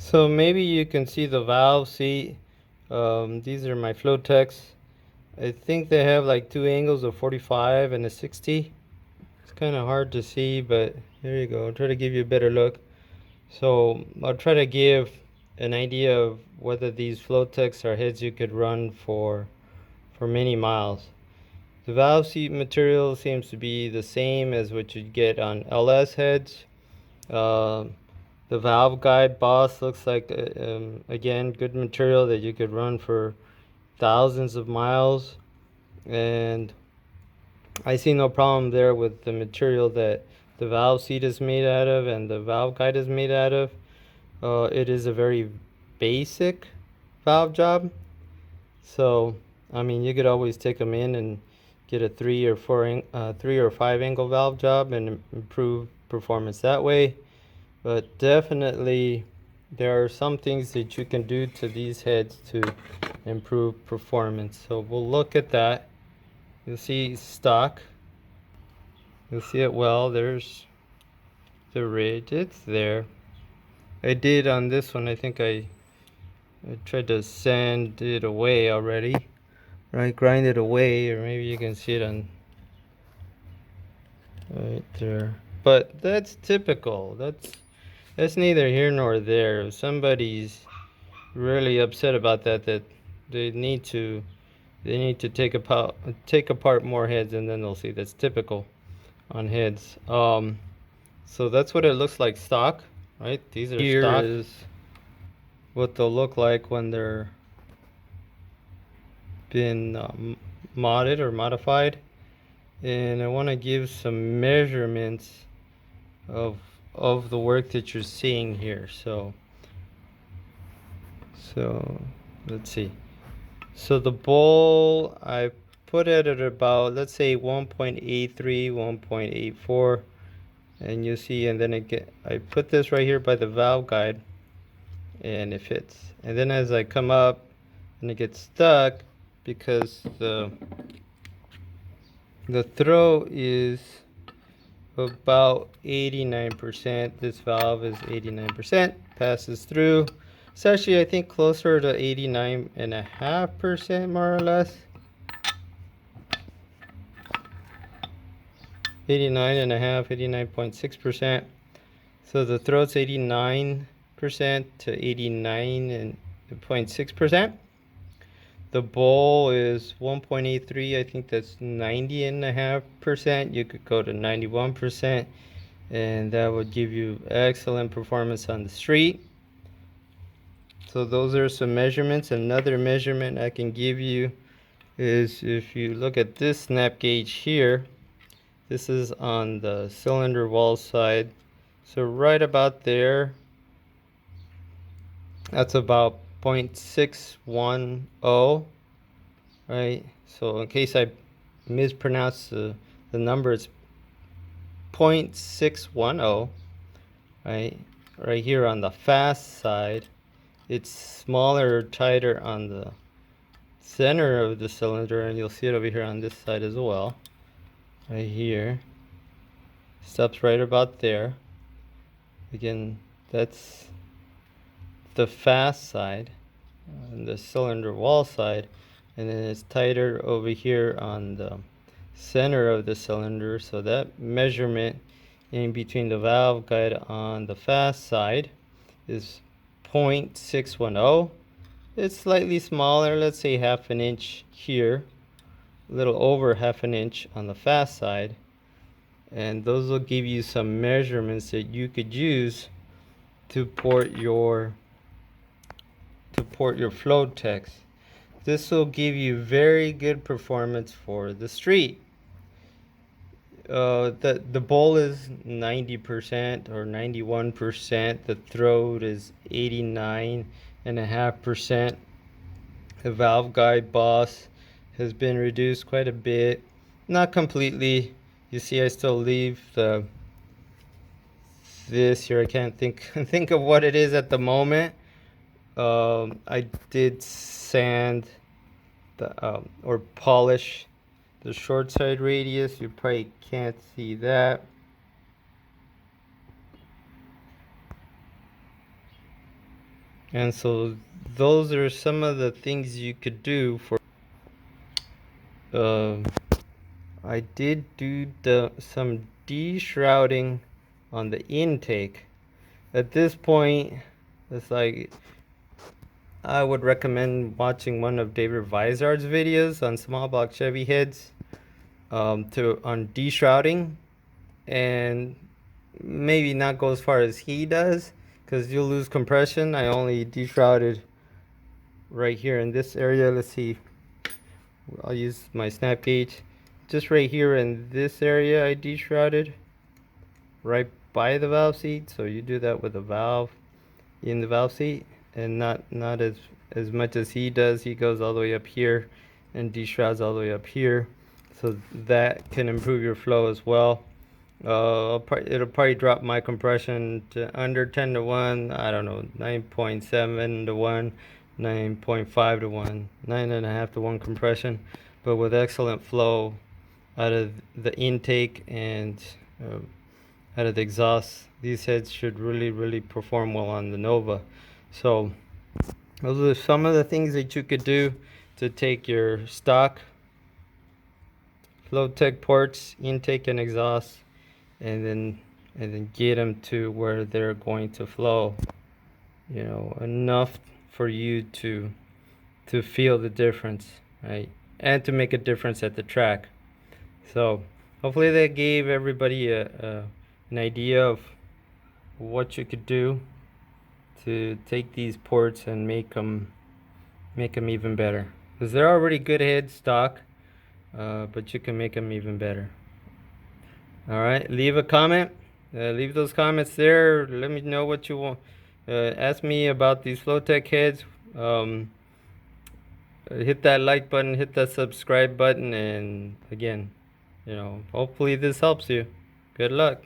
So maybe you can see the valve seat. These are my Floteks. I think they have like two angles, a 45 and a 60. It's kind of hard to see, but there you go. I'll try to give you a better look. So I'll try to give an idea of whether these Floteks are heads you could run for many miles. The valve seat material seems to be the same as what you'd get on LS heads. Uh, the valve guide boss looks like, again, good material that you could run for thousands of miles. And I see no problem there with the material that the valve seat is made out of and the valve guide is made out of. It is a very basic valve job. So, I mean, you could always take them in and get a 3 or 5 angle valve job and improve performance that way. But definitely, there are some things that you can do to these heads to improve performance. So we'll look at that. You'll see stock. You'll see it well. There's the ridge. It's there. I did on this one. I think I tried to sand it away already. Right, grind it away, or maybe you can see it on right there. But that's typical. That's neither here nor there. If somebody's really upset about that, they need to take apart more heads, and then they'll see that's typical on heads. So that's what it looks like stock, right? These are here stock. Here is what they'll look like when they're been modded or modified. And I want to give some measurements of the work that you're seeing here. So let's see. So the bowl I put it at about, let's say, 1.83, 1.84, and you see, and then I put this right here by the valve guide, and it fits. And then as I come up, and it gets stuck because the throw is about 89%. This valve is 89%, passes through. It's actually, I think, closer to 89.5%, more or less. 89.5, 89.6%. So the throat's 89% to 89.6%. The bowl is 1.83. I think that's 90.5%. You could go to 91%, and that would give you excellent performance on the street. So those are some measurements. Another measurement I can give you is if you look at this snap gauge here. This is on the cylinder wall side. So right about there, that's about 0.610, right? So in case I mispronounce the number, it's 0.610, right? Right here on the fast side, it's smaller or tighter on the center of the cylinder, and you'll see it over here on this side as well. Right here, stops right about there. Again, that's the fast side, and the cylinder wall side, and then it's tighter over here on the center of the cylinder. So that measurement in between the valve guide on the fast side is 0.610. It's slightly smaller, let's say half an inch here, a little over half an inch on the fast side, and those will give you some measurements that you could use to port your Flotek. This will give you very good performance for the street. The bowl is 90% or 91%. The throat is 89.5%. The valve guide boss has been reduced quite a bit, not completely. You see, I still leave this here. I can't think of what it is at the moment. I did sand or polish the short side radius. You probably can't see that. And so those are some of the things you could do for I did do some de-shrouding on the intake. At this point, it's like I would recommend watching one of David Vizard's videos on small block Chevy heads on de-shrouding, and maybe not go as far as he does because you'll lose compression. I only de-shrouded right here in this area. Let's see, I'll use my snap gauge. Just right here in this area I de-shrouded right by the valve seat. So you do that with the valve in the valve seat, and not as much as he does. He goes all the way up here and de-shrouds all the way up here, so that can improve your flow as well. It'll probably drop my compression to under 10 to 1. I don't know, 9.7 to 1, 9.5 to 1, 9.5 to 1 compression, but with excellent flow out of the intake and out of the exhaust. These heads should really perform well on the Nova. So those are some of the things that you could do to take your stock Flotek ports, intake and exhaust, and then get them to where they're going to flow, you know, enough for you to feel the difference, right? And to make a difference at the track. So hopefully that gave everybody an idea of what you could do to take these ports and make them even better, because they're already good head stock, but you can make them even better. All right, leave a comment. Leave those comments there. Let me know what you want. Ask me about these Flotek heads. Hit that like button, hit that subscribe button, and again, you know, hopefully this helps you. Good luck.